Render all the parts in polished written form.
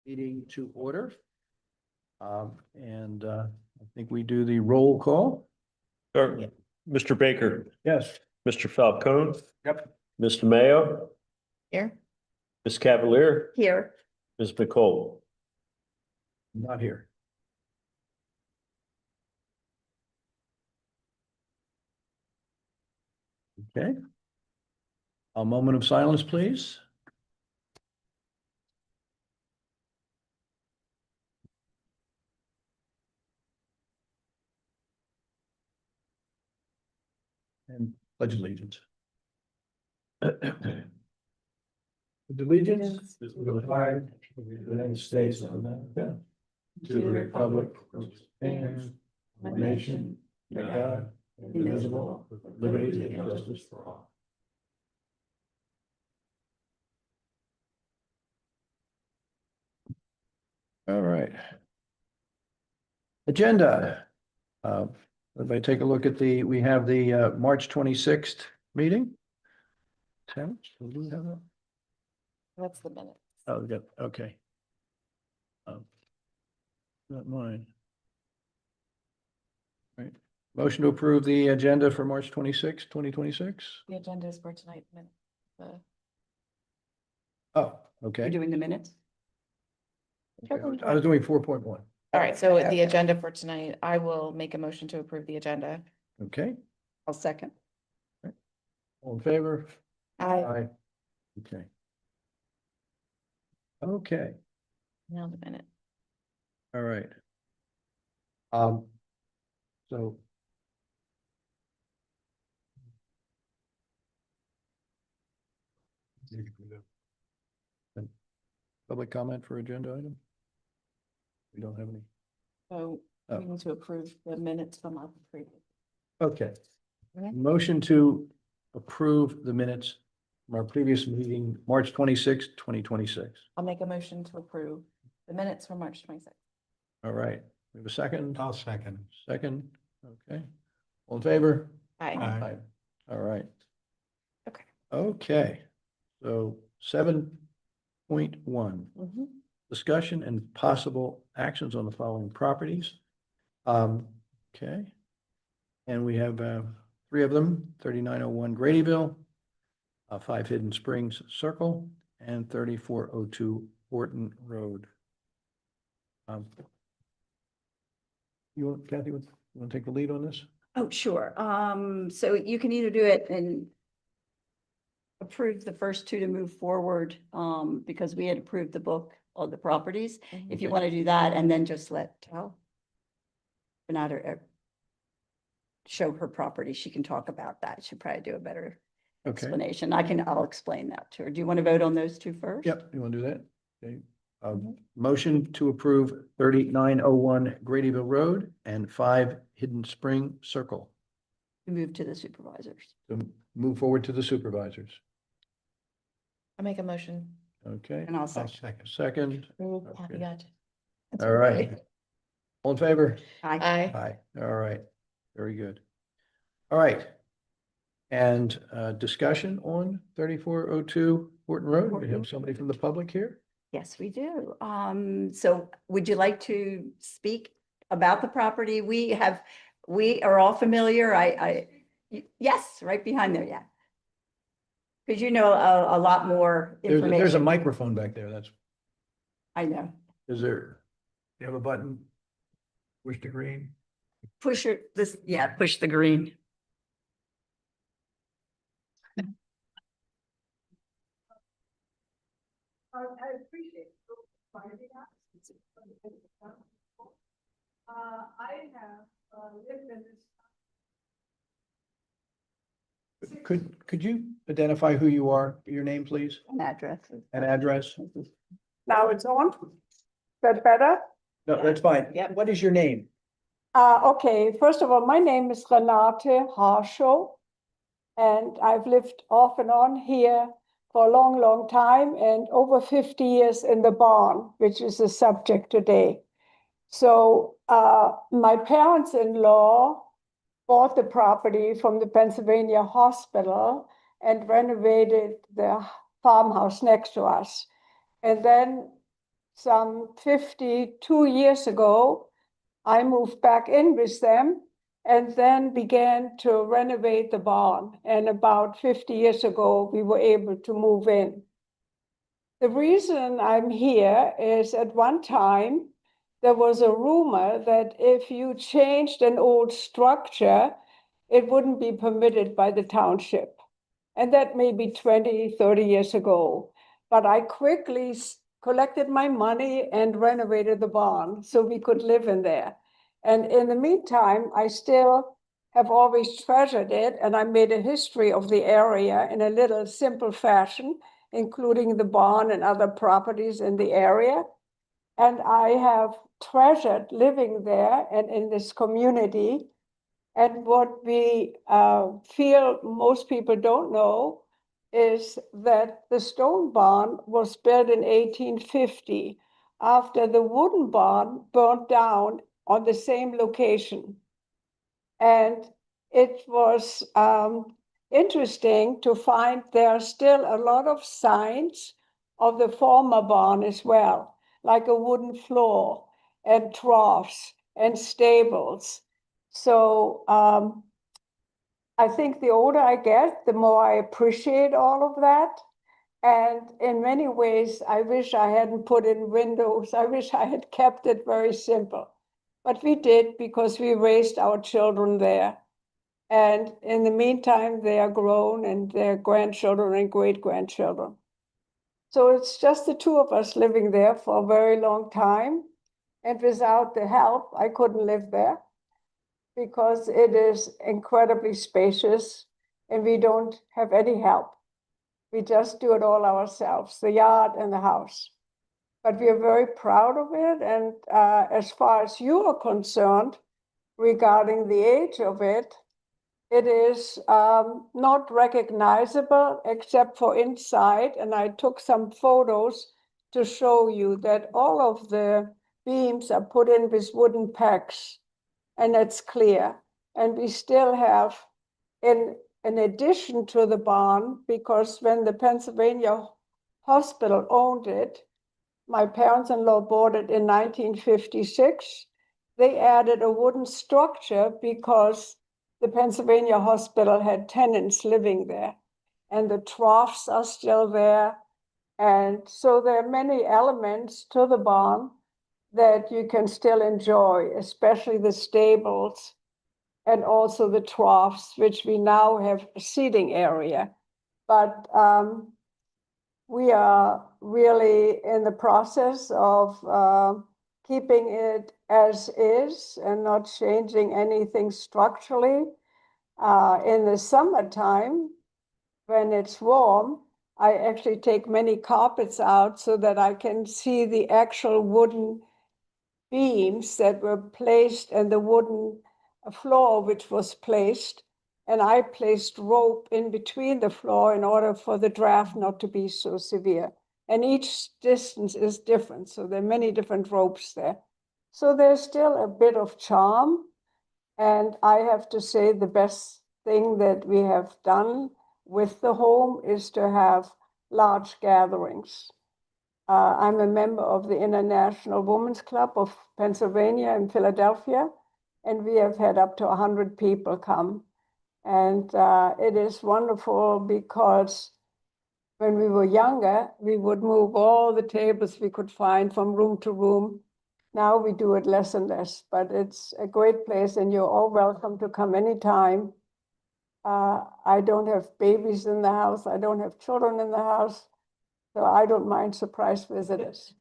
Meeting to order. I think we do the roll call. Mr. Baker, Yes. Mr. Falcone, Yep. Mr. Mayo, Here. Ms. Cavalier, Here. Ms. McColl. Not here. Okay. A moment of silence, please. And pledge allegiance. With allegiance to the flag of the United States of America, to the republic which stands one nation, under God, indivisible, with liberty and justice for all. All right. Agenda. Everybody take a look at we have the March 26th meeting. Tim, do we have that? That's the minute. Oh, we got, okay. Not mine. Right. Motion to approve the agenda for March 26th, 2026. The agenda is for tonight. Oh, okay. You're doing the minutes? I was doing 4.1. All right, so the agenda for tonight, I will make a motion to approve the agenda. Okay, I'll second. all in favor? I Okay. Okay, now the minute. all right. So. Public comment for agenda item? We don't have any. So Oh. we need to approve the minutes from our previous. Okay. Okay. Motion to approve the minutes from our previous meeting, March 26th, 2026. I'll make a motion to approve the minutes from March 26th. All right, we have a second? I'll second. Second, okay. All in favor? Aye. Aye. All right. Okay. Okay, so 7.1, Mhm. discussion and possible actions on the following properties. Okay. And we have three of them, 3901 Gradyville, 5 Hidden Springs Circle, and 3402 Horton Road. You want, Kathy, you want to take the lead on this? Oh, sure. So you can either do it and approve the first two to move forward, because we had approved the book of the properties. If you Okay. want to do that and then just let Renata show her property, she can talk about that. She'll probably do a better Okay, explanation. I'll explain that to her. Do you want to vote on those two first? yep, you want to do that? Okay. Mhm. Motion to approve 3901 Gradyville Road and 5 Hidden Spring Circle. Move to the supervisors. To move forward to the supervisors. I'll make a motion. Okay. And I'll I'll second. second. Second, Oh, Okay. happy God. all right. All in favor? Aye. Aye. Aye, all right, very good. All right. And discussion on 3402 Horton Road. We have somebody from the public here. Yes, we do. So would you like to speak about the property? We are all familiar. Yes, right behind there, yeah. Because you know a lot more There's a information. microphone back there. I know. Is there, you have a button? Push the green? Push the green. I appreciate finding out. I have lived in this. Could you identify who you are, your name, please, An address. and address? Now it's on. Is that better? No, that's fine. Yep. What is your name? Okay, first of all, my name is Renate Harschow. And I've lived off and on here for a long, long time and over 50 years in the barn, which is the subject today. So my parents-in-law bought the property from the Pennsylvania Hospital and renovated the farmhouse next to us. And then some 52 years ago, I moved back in with them and then began to renovate the barn. And about 50 years ago, we were able to move in. The reason I'm here is at one time, there was a rumor that if you changed an old structure, it wouldn't be permitted by the township. And that may be 20, 30 years ago. But I quickly collected my money and renovated the barn so we could live in there. And in the meantime, I still have always treasured it, and I made a history of the area in a little simple fashion, including the barn and other properties in the area. And I have treasured living there and in this community. And what we feel most people don't know is that the stone barn was built in 1850 after the wooden barn burnt down on the same location. And it was interesting to find there are still a lot of signs of the former barn as well, like a wooden floor and troughs and stables. So I think the older I get, the more I appreciate all of that. And in many ways, I wish I hadn't put in windows. I wish I had kept it very simple. But we did because we raised our children there. And in the meantime, they are grown and their grandchildren and great-grandchildren. So it's just the two of us living there for a very long time. And without the help, I couldn't live there because it is incredibly spacious and we don't have any help. We just do it all ourselves, the yard and the house. But we are very proud of it. And as far as you are concerned, regarding the age of it, it is not recognizable except for inside. And I took some photos to show you that all of the beams are put in with wooden pegs, and it's clear. And we still have, in addition to the barn, because when the Pennsylvania Hospital owned it, my parents-in-law bought it in 1956. They added a wooden structure because the Pennsylvania Hospital had tenants living there, and the troughs are still there. And so there are many elements to the barn that you can still enjoy, especially the stables and also the troughs, which we now have a seating area. But we are really in the process of keeping it as is and not changing anything structurally. In the summertime, when it's warm, I actually take many carpets out so that I can see the actual wooden beams that were placed and the wooden floor which was placed. And I placed rope in between the floor in order for the draft not to be so severe. And each distance is different. So there are many different ropes there. So there's still a bit of charm. And I have to say the best thing that we have done with the home is to have large gatherings. I'm a member of the International Women's Club of Pennsylvania in Philadelphia, and we have had up to 100 people come. And it is wonderful because when we were younger, we would move all the tables we could find from room to room. Now we do it less and less, but it's a great place and you're all welcome to come anytime. I don't have babies in the house. I don't have children in the house. So I don't mind surprise visitors.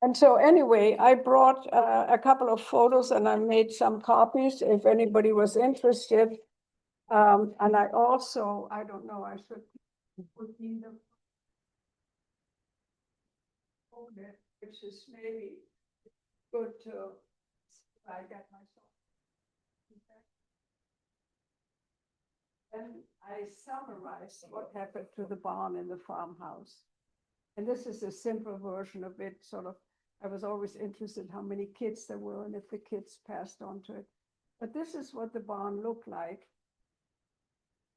And so anyway, I brought a couple of photos and I made some copies if anybody was interested. And I also, I don't know, I should put in the folder, which is maybe good to, I got myself. And I summarized what happened to the barn in the farmhouse. And this is a simple version of it, sort of. I was always interested how many kids there were and if the kids passed on to it. But this is what the barn looked like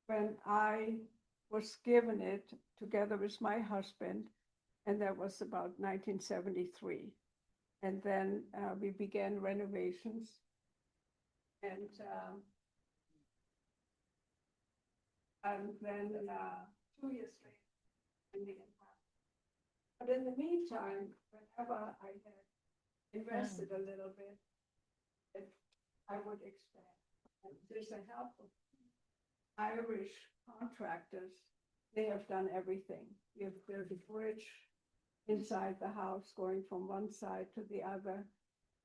when I was given it together with my husband, and that was about 1973. And then we began renovations. And then 2 years later, we began. But in the meantime, whenever I had invested a little bit, I would expand. And there's a help of Irish contractors. They have done everything. We have built a bridge inside the house going from one side to the other.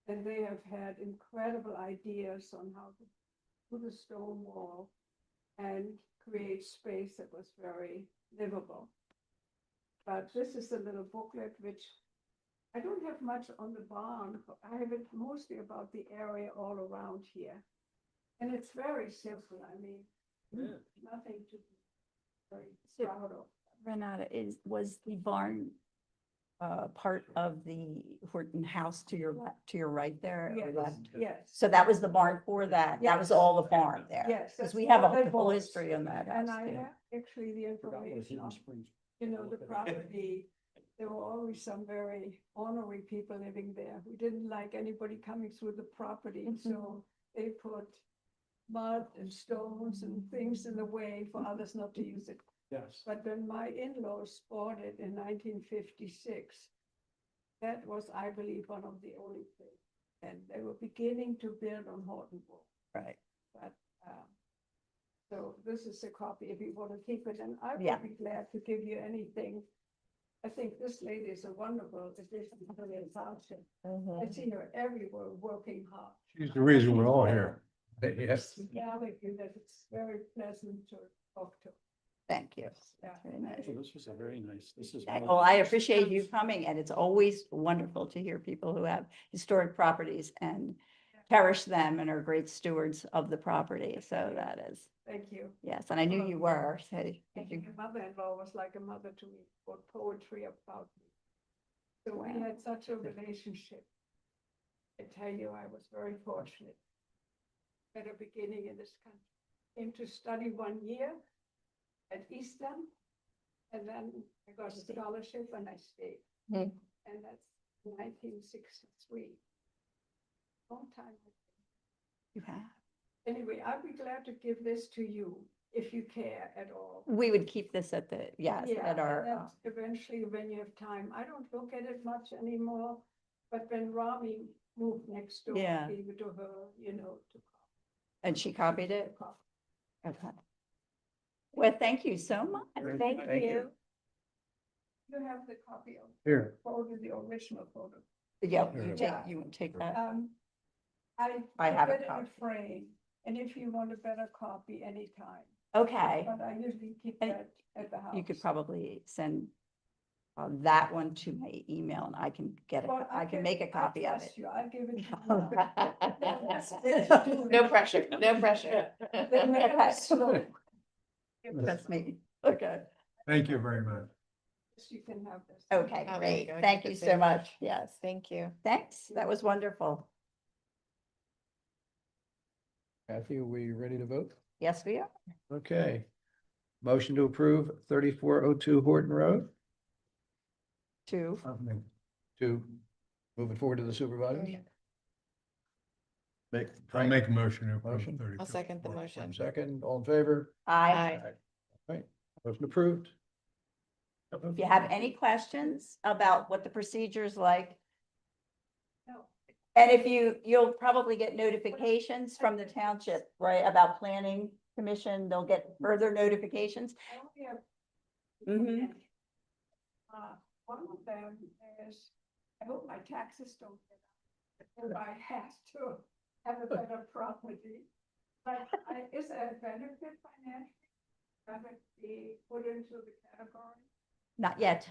And they have had incredible ideas on how to put a stone wall and create space that was very livable. But this is a little booklet, which I don't have much on the barn. I have it mostly about the area all around here. And it's very simple. I mean, nothing to be very proud of. Renata, was the barn part of the Horton house to your left, to your right there? or Yes, left? yes. So that was the barn for that? That was Yes. all the farm there? Yes, Because that's we have all a they whole bought. history on that house. And I too. have actually the information on, the property. There were always some very ornery people living there who didn't like anybody coming through the property. So they put mud and stones and things in the way for others not to use it. Yes. But when my in-laws bought it in 1956, that was, I believe, one of the only things. And they were beginning to build on Horton Wall. Right. But, so this is a copy if you want to keep it, and I Yeah. would be glad to give you anything. I think this lady is a wonderful addition to the township. I see her everywhere working hard. She's the reason we're all here. Yes. Yeah, I think that it's very pleasant to talk to. Thank you. Yeah. That's very nice. This was a very nice, this is. Well, I appreciate you coming, and it's always wonderful to hear people who have historic properties and cherish them and are great stewards of the property. So that is, Thank you. yes, and I knew you were. So And my mother-in-law was like a mother to me, wrote poetry about me. So we Wow. had such a relationship. I tell you, I was very fortunate. At a beginning in this country, came to study 1 year at Easton. And then I got a scholarship and I stayed. Hmm. And that's 1963. Long time. ago. You have. Anyway, I'd be glad to give this to you if you care at all. We would keep this at the, yes, Yeah, at our, and that's eventually when you have time. I don't look at it much anymore, but when Rami moved next door, Yeah. I gave it to her, to and she copied it? copy. Okay. Well, thank you so much. Thank you. You have the copy of Here. photo, the original photo. Yeah, Here. you take, you would take that? I have a put it in copy. a frame, and if you want a better copy, anytime, Okay, but I usually keep And that at the house. you could probably send that one to my email and I can get it, Well, I can make a copy of it. trust you. I'll give it to you. No pressure, no pressure. Then we have slow. That's me. Okay. Thank you very much. You can have this. Okay, Oh, there you great. go. Thank Keep you it so safe. much. Yes. Thank you. Thanks. That was wonderful. Kathy, are we ready to vote? Yes, we are. Okay. Motion to approve 3402 Horton Road Two. to move it forward to the supervisor. I'll make a motion to approve Motion? 32. I'll second the motion. Second, all in favor? I, Aye. Motion approved. if you have any questions about what the procedure is like, No. and if you'll probably get notifications from the township, right, about planning commission, they'll get further notifications. I only have. Mhm. One of them is, I hope my taxes don't get up. If I have to have a better property. But is that a benefit financially? Have it be put into the category? Not yet.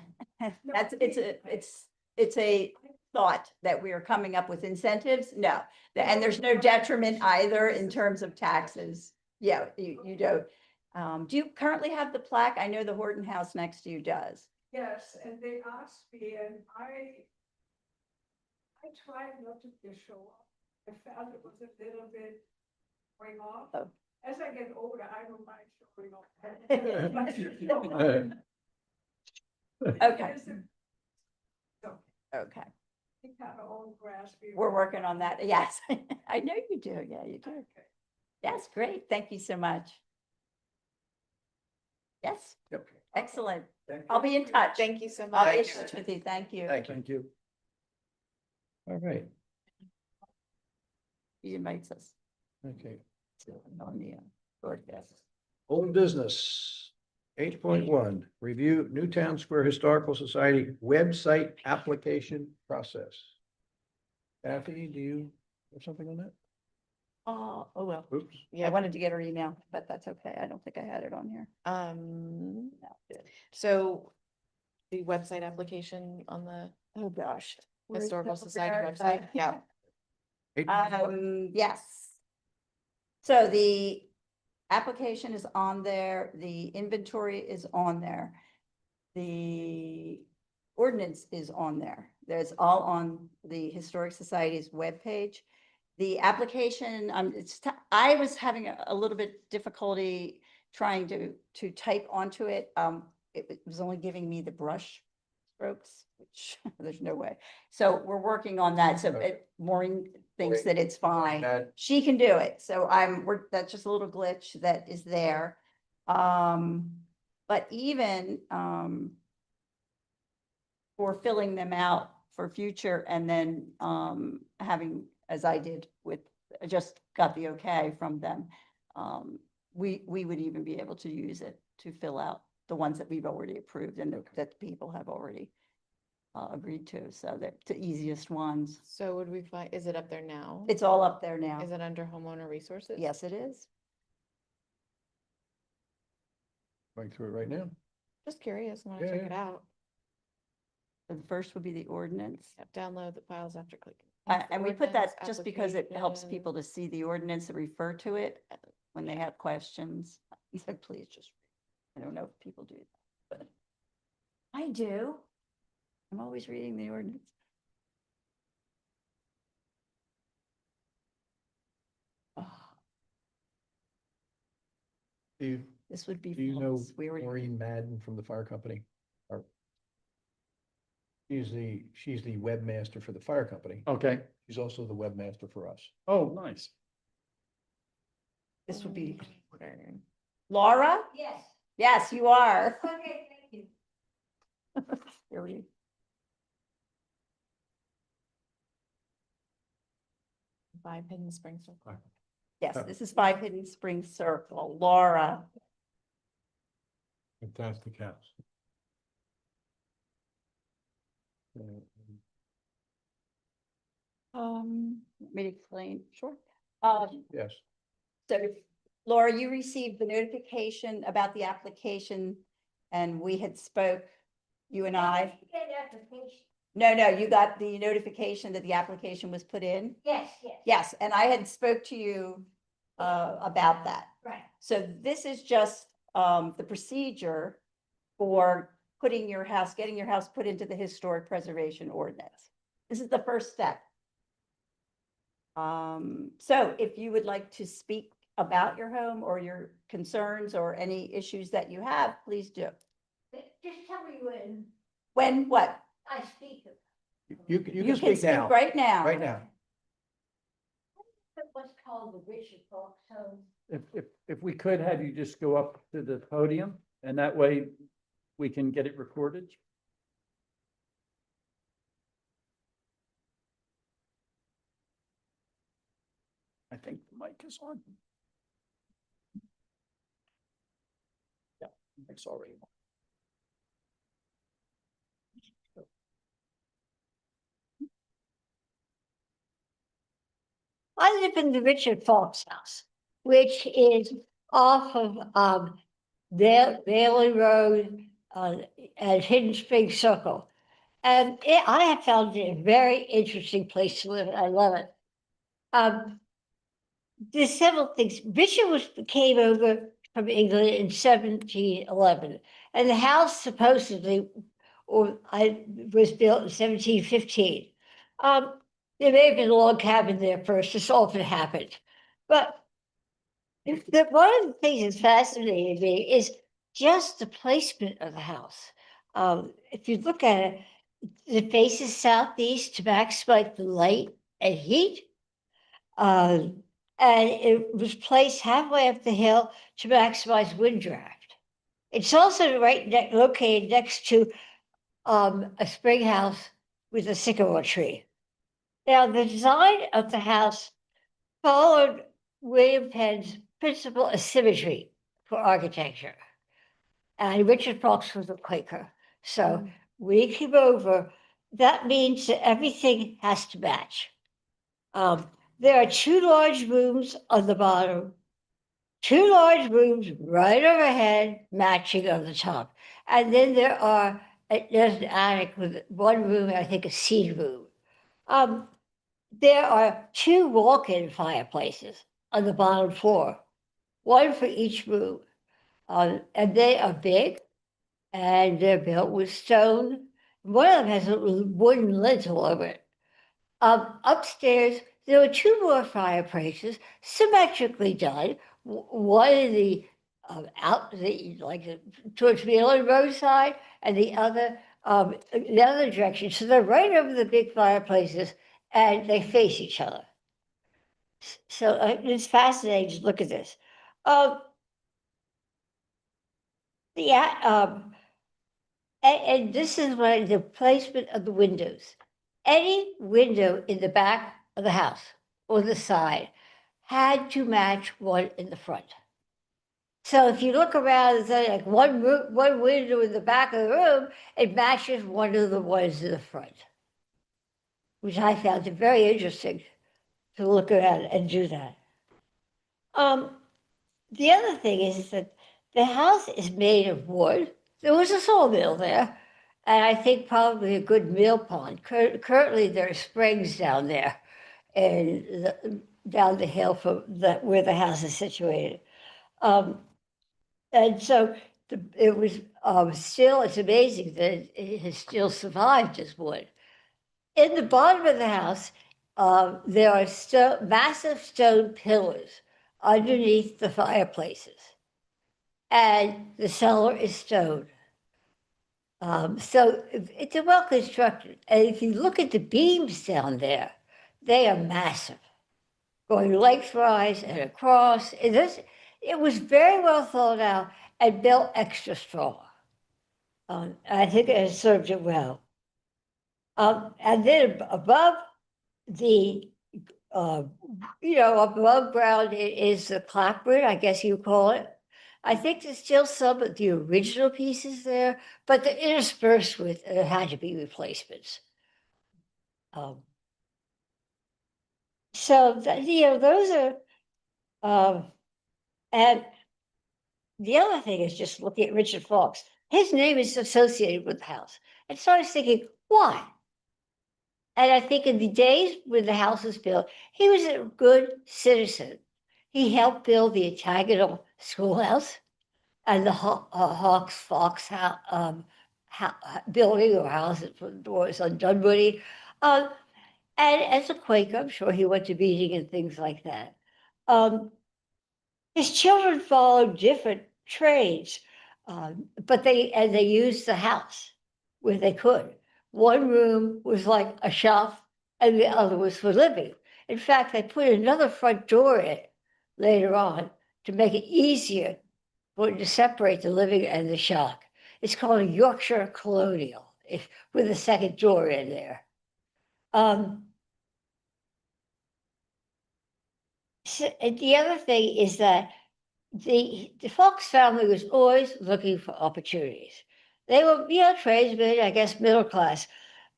It's a thought that we are coming up with incentives. No, and there's no detriment either in terms of taxes. Yeah, you don't. Do you currently have the plaque? I know the Horton House next to you does. Yes, and they asked me, and I tried not to show up. I felt it was a little bit going off. Oh. As I get older, I don't mind showing off. Okay. Okay, We have our own grass. we're working on that. Yes, I know you do. Yeah, you do. Yes, great. Thank you so much. Yes, Yep. excellent. I'll be in touch. Thank you so I'll be in much. touch with you. Thank you. Thank you. All right, He invites us okay. on the broadcast. Old business, 8.1, review Newtown Square Historical Society website application process. Kathy, do you have something on that? Oh, well. Oops. I Yeah, wanted to get her email, but that's okay. I don't think I had it on here. No, good. so the website application on the Oh, gosh. Where's Historical the- Society where- website, yeah. 8.1? Yes. So the application is on there, the inventory is on there. The ordinance is on there. There's all on the Historic Society's webpage. The application, I was having a little bit difficulty trying to type onto it. It was only giving me the brush strokes, which there's no way. So we're working on that. So Maureen thinks that it's fine. She can do it. So that's just a little glitch that is there. But even, for filling them out for future and then, having, as I did I just got the okay from them. We would even be able to use it to fill out the ones that we've already approved and that people have already agreed to. So they're the easiest ones. So would we find, is it up there now? It's all up there now. Is it under homeowner resources? Yes, it is. Going through it right now. Just curious, want to Yeah, check yeah. it out. The first would be the ordinance. Yep, download the files after clicking. And we put that Ordinance, just because it helps application. people to see the ordinance and refer to it when they have questions. He said, please just, I don't know if people do that, but I do. I'm always reading the ordinance. Oh, this would be. Do you know false. We already- Maureen Madden from the fire company? Or- She's the webmaster for the fire company. Okay. She's also the webmaster for us. Oh, nice. This would be. Laura? Yes. Yes, you are. Okay, thank you. Here we. Five Hidden Springs. Yes, this is 5 Hidden Springs Circle. Laura. Fantastic house. Let me explain. Sure. Yes. So Laura, you received the notification about the application and we had spoke, you and I. No, you got the notification that the application was put in? Yes. Yes, and I had spoke to you about that. Right. So this is just the procedure for getting your house put into the historic preservation ordinance. This is the first step. So if you would like to speak about your home or your concerns or any issues that you have, please do. Just tell me when When, what? I speak. You can speak now. Right now. Right now. What's called the Richard Fox home. If we could have you just go up to the podium and that way we can get it recorded. I think the mic is on. Yeah, it's already on. I live in the Richard Fox house, which is off of Bailey Road at Hidden Spring Circle. And I have found it a very interesting place to live. I love it. There's several things. Bishop came over from England in 1711, and the house supposedly was built in 1715. There may have been a log cabin there first. This often happened, but One of the things that's fascinating me is just the placement of the house. If you look at it, it faces southeast to maximize the light and heat. And it was placed halfway up the hill to maximize wind draft. It's also located next to a spring house with a sycamore tree. Now, the design of the house followed William Penn's principle of symmetry for architecture. And Richard Fox was a Quaker. So when he came over, that means that everything has to match. There are two large rooms on the bottom, two large rooms right overhead, matching on the top. And then there's an attic with one room, I think a seed room. There are two walk-in fireplaces on the bottom floor, one for each room. And they are big, and they're built with stone. One of them has a wooden lintel over it. Upstairs, there were two more fireplaces, symmetrically done. One in the towards the Ellen Road side, and the other direction. So they're right over the big fireplaces, and they face each other. So it's fascinating to look at this. And this is what the placement of the windows. Any window in the back of the house or the side had to match one in the front. So if you look around and say like one window in the back of the room, it matches one of the ones in the front, which I found it very interesting to look around and do that. The other thing is that the house is made of wood. There was a sawmill there, and I think probably a good mill pond. Currently, there are springs down there, and down the hill from where the house is situated. And so it was still, it's amazing that it has still survived as wood. In the bottom of the house, there are massive stone pillars underneath the fireplaces, and the cellar is stone. So it's a well constructed. And if you look at the beams down there, they are massive, going lengthwise and across. It was very well thought out and built extra strong. I think it has served it well. And then above the, above ground is the clapboard, I guess you call it. I think there's still some of the original pieces there, but they're interspersed with, had to be replacements. So, those are, and the other thing is just looking at Richard Fox. His name is associated with the house. And so I was thinking, why? And I think in the days when the house was built, he was a good citizen. He helped build the octagonal schoolhouse and the Hawks Fox building or house that was on Dunwoody. And as a Quaker, I'm sure he went to meeting and things like that. His children followed different trades, but they used the house where they could. One room was like a shop, and the other was for living. In fact, they put another front door in later on to make it easier to separate the living and the shop. It's called a Yorkshire Colonial, with a second door in there. So, and the other thing is that the Fox family was always looking for opportunities. They were, tradesmen, I guess, middle class,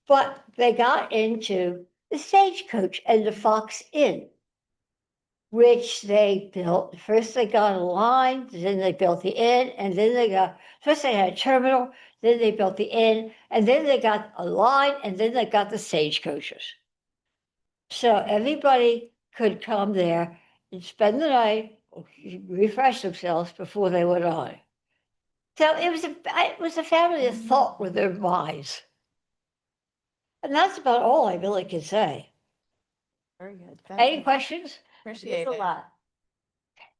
but they got into the Stagecoach and the Fox Inn, which they built. First they got a line, then they built the inn, and then first they had a terminal, then they built the inn, and then they got a line, and then they got the stagecoaches. So everybody could come there and spend the night, refresh themselves before they went on. So it was a family that thought with their minds. And that's about all I really can say. Very good. Any questions? Appreciate It's a it. lot.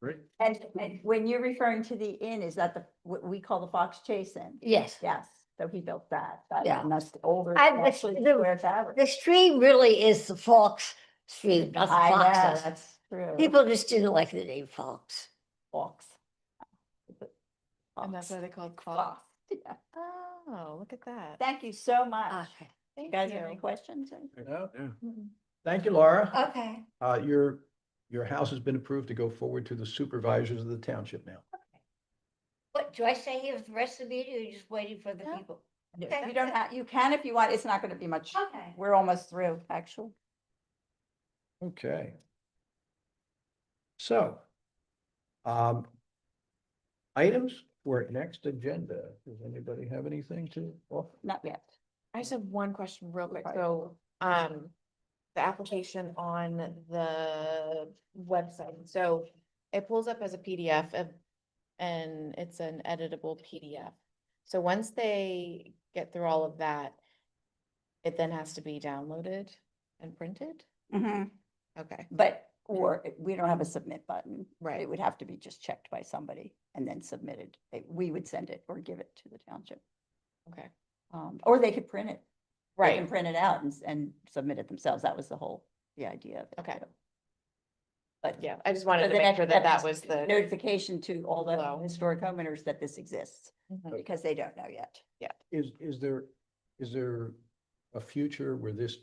Great. And when you're referring to the inn, is that the, what we call the Fox Chase Inn? Yes. Yes, so he built that. Yeah. And that's the older. And actually the- Square Tavern. The stream really is the Fox stream, not the I know, Foxes. that's true. People just didn't like the name Fox. Fox. And that's why they call it Fox. Fox, yeah. Oh, look at that. Thank you so much. Okay. You Thank guys have any you. questions? No? Yeah. Mhm. Thank you, Laura. Okay. Your house has been approved to go forward to the supervisors of the township now. What, do I stay here for the rest of the meeting or you just waiting for the No. people? You Okay. don't have, you can if you want, it's not gonna be much, Okay. we're almost through, actually. Okay. So, items for next agenda. Does anybody have anything to offer? Not yet. I just have one question real quick. Right. So, the application on the website, so it pulls up as a PDF and it's an editable PDF. So once they get through all of that, it then has to be downloaded and printed? Okay, But, or we don't have a submit button. It right, would have to be just checked by somebody and then submitted. We would send it or give it to the township. okay, Or they could print it. They can right, print it out and submit it themselves. That was the idea of it. Okay. too. But yeah, I just wanted So to the make next sure that step that is was the. notification to all the Flow. historic homeowners that this exists Mhm. because they don't know yet. Is there a future where this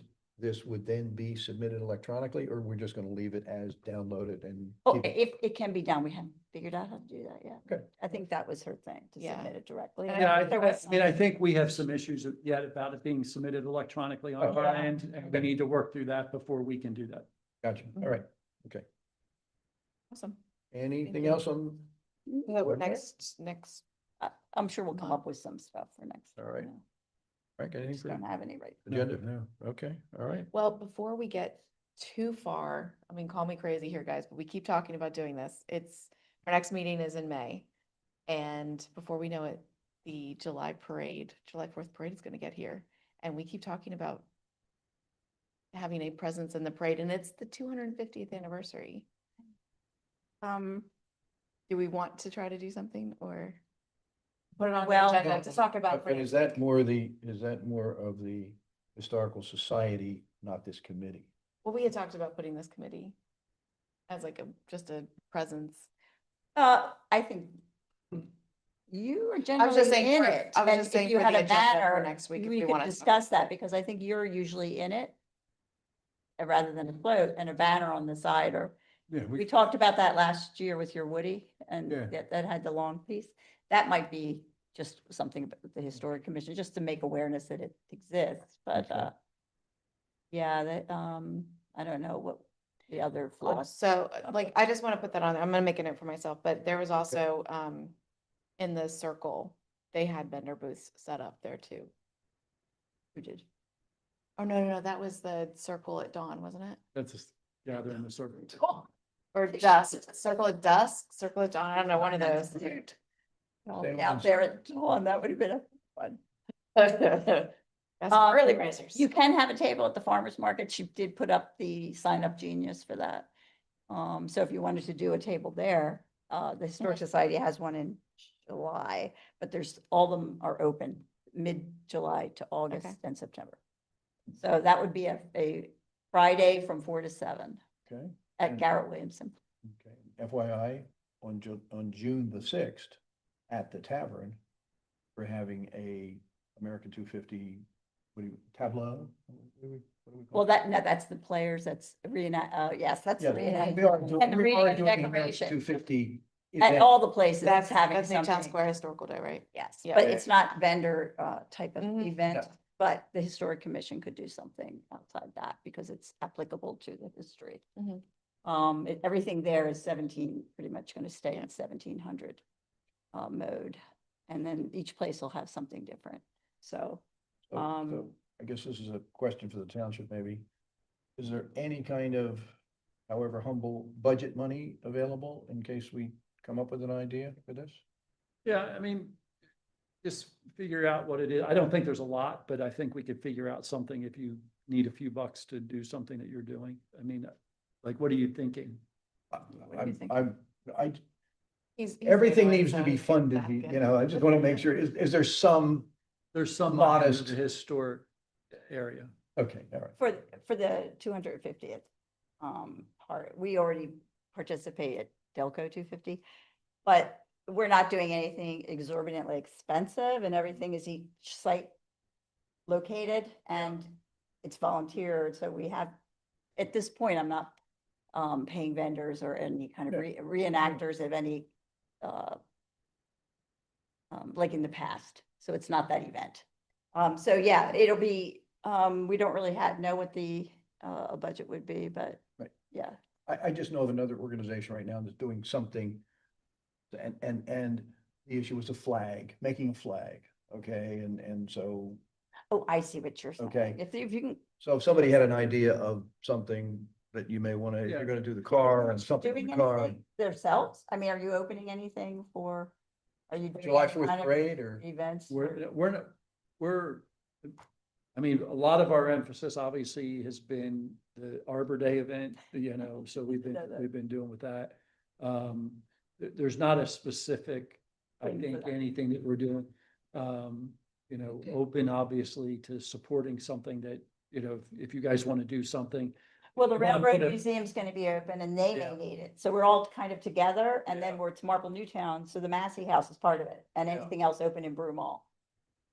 would then be submitted electronically, or we're just gonna leave it as downloaded and? Oh, keep it- if it can be done, we haven't figured out how to do that yet. Okay. I think that was her thing, to Yeah. submit it directly. And And Yeah, I think there was I mean, I think we have some issues yet about it being submitted electronically on our Yeah. end, and we need to work through that before we can do that. Gotcha. All right. Okay. Awesome. Anything you. else on? Yeah, What- next, I'm sure we'll come month. up with some stuff for next. All right. you know. Right, got anything Just for don't have any right. agenda? No. Okay, all right. well, before we get too far, I mean, call me crazy here, guys, but we keep talking about doing this. Our next meeting is in May. And before we know it, the July 4th parade is gonna get here. And we keep talking about having a presence in the parade, and it's the 250th anniversary. Do we want to try to do something or? Put it on the Well- agenda to talk about. And is that more of the historical society, not this committee? Well, we had talked about putting this committee as like just a presence. I think you are generally saying in for- it. I was and just if saying you for had the a agenda for banner, next week if we we could wanna talk discuss that because I think you're usually in it. Rather than a float and a banner on the side, or Yeah, we talked about that last year with your Woody and Yeah. that had the long piece. That might be just something about the historic commission, just to make awareness that it exists, but, Okay. yeah, that, I don't know what the other floats. Also, like, I just want to put that on, there. I'm gonna make a note for myself, but there was also, in the circle, they had vendor booths set up there too. Who did? Oh, no, that was the circle at dawn, wasn't it? That's just gather in the circle. Or dusk, circle at dusk, circle at dawn, I don't know, one of those. Oh, Same out ones. there at dawn, that would have been a fun. That's Um, early risers. You can have a table at the farmer's market. She did put up the sign up genius for that. So if you wanted to do a table there, the Historic Society has one in July, but all of them are open mid-July to August Okay. and September. So that would be a Friday from 4 to 7 Okay, at And- Garrett Williamson. okay. FYI, on June the 6th, at the tavern, we're having a American 250, tableau? What do we call Well, it? no, that's the players, that's yes, that's Yeah, the we reenact- are doing, and the we are reading doing and the American decoration. 250. At event. all the places That's having Newtown something. Square Historical Day, right? Yes, Yeah. but it's not vendor type of Mhm. event, Yeah. but the historic commission could do something outside that because it's applicable to the history. Mhm. Everything there is 17, pretty much going to stay Yeah. in 1700 mode. And then each place will have something different. So, So I guess this is a question for the township, maybe. Is there any kind of, however humble, budget money available in case we come up with an idea for this? Yeah, I mean, just figure out what it is. I don't think there's a lot, but I think we could figure out something if you need a few bucks to do something that you're doing. I mean, like, what are you thinking? do you think? I'm He's everything new it, needs to so be he's funded, back in. you know, I just want to make sure, is there some, There's some money in Modest. the historic area. okay, all right. For the 250th part, we already participate at Delco 250, but we're not doing anything exorbitantly expensive, and everything is each site located, and it's volunteered, so we have, at this point, I'm not paying vendors or any kind of Yeah. reenactors of any like in the past, so it's not that event. So yeah, it'll be, we don't really know what the budget would be, but Right. yeah. I just know of another organization right now that's doing something. And the issue was a flag, making a flag, okay, and so, Oh, I see what you're saying. Okay. If you can, so if somebody had an idea of something that you may want to, Yeah. you're gonna do the car and something in doing the car. anything themselves, I mean, are you opening anything for, are you doing July any 4th kind of parade or? events? or- We're not, I mean, a lot of our emphasis obviously has been the Arbor Day event, you know, so we've know that. been doing with that. There's not a specific, I Thing for think, that. anything that we're doing. You know, open obviously to supporting something that, you know, if you guys want to do something. Well, the you wanna Railroad put a- Museum's gonna be open and they Yeah. may need it, so we're all kind of together, and then Yeah. we're to Marple Newtown, so the Massey House is part of it, and Yeah. anything else open in Broome Hall.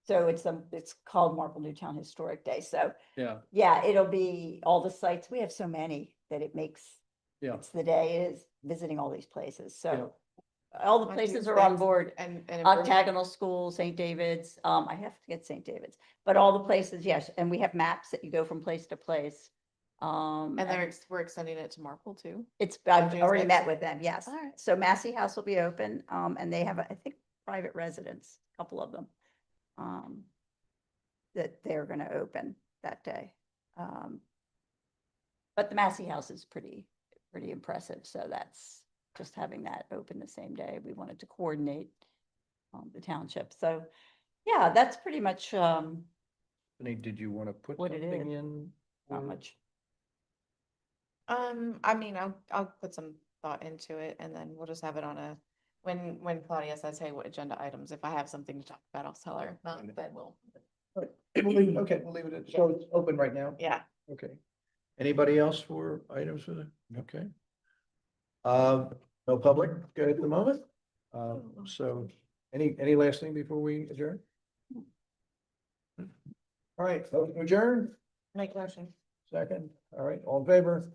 So it's called Marple Newtown Historic Day, so Yeah, yeah, it'll be all the sites, we have so many that it makes, yeah. it's the day is visiting all these places, Yeah. so all the On places are on Tuesdays. board. And in Broome- Octagonal School, St. David's, I have to get St. David's, but all the places, yes, and we have maps that you go from place to place. And we're extending it to Marple too. I've Tuesdays already met next? with them, yes. All right. So Massey House will be open, and they have, I think, private residents, a couple of them. That they're gonna open that day. But the Massey House is pretty impressive, so that's just having that open the same day. We wanted to coordinate the township, so yeah, that's pretty much Anthony, did you want to put What it something is. in? not for- much. I mean, I'll put some thought into it and then we'll just have it on a, when Claudia says, hey, what agenda items, if I have something to talk about, I'll tell her. Not, then we'll, Okay, we'll leave it at, so it's open right now? yeah. Okay. Anybody else for items for the, okay. No public good at the moment. So any last thing before we adjourn? All right, vote to adjourn, Make motion. second, all right, all in favor?